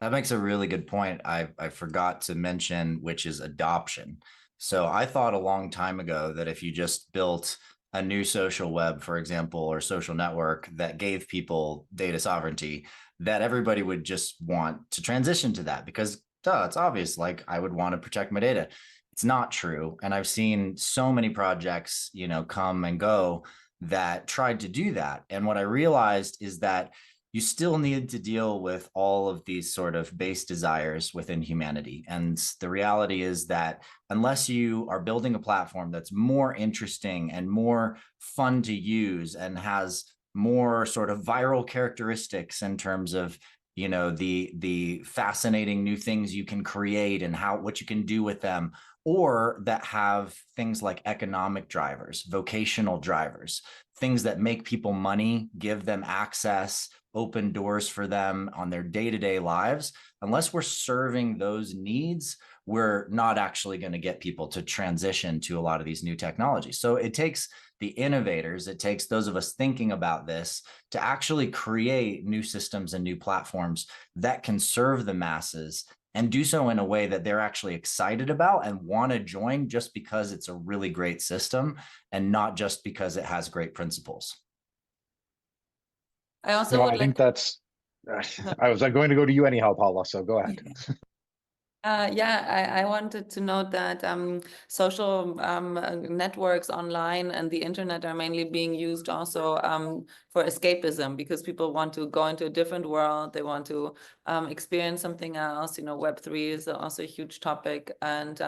That makes a really good point. I forgot to mention, which is adoption. So I thought a long time ago that if you just built a new social web, for example, or social network that gave people data sovereignty, that everybody would just want to transition to that because, duh, it's obvious. Like I would want to protect my data. It's not true. And I've seen so many projects, come and go that tried to do that. And what I realized is that you still need to deal with all of these sort of base desires within humanity. And the reality is that unless you are building a platform that's more interesting and more fun to use and has more sort of viral characteristics in terms of the fascinating new things you can create and what you can do with them, or that have things like economic drivers, vocational drivers, things that make people money, give them access, open doors for them on their day-to-day lives. Unless we're serving those needs, we're not actually going to get people to transition to a lot of these new technologies. So it takes the innovators, it takes those of us thinking about this to actually create new systems and new platforms that can serve the masses and do so in a way that they're actually excited about and want to join just because it's a really great system and not just because it has great principles. I also No, would I think like that's, I was going to go to you anyhow, Paula, so go ahead. Yeah, I wanted to note that social networks online and the internet are mainly being used also for escapism, because people want to go into a different world. They want to experience something else. Web3 is also a huge topic, and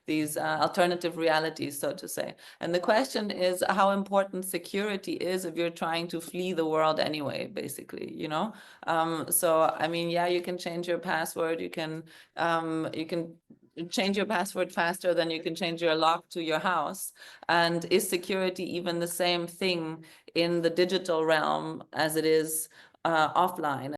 these alternative realities, so to say. And the question is how important security is if you're trying to flee the world anyway, basically, So, I mean, yeah, you can change your password. You can change your password faster than you can change your lock to your house. And is security even the same thing in the digital realm as it is offline?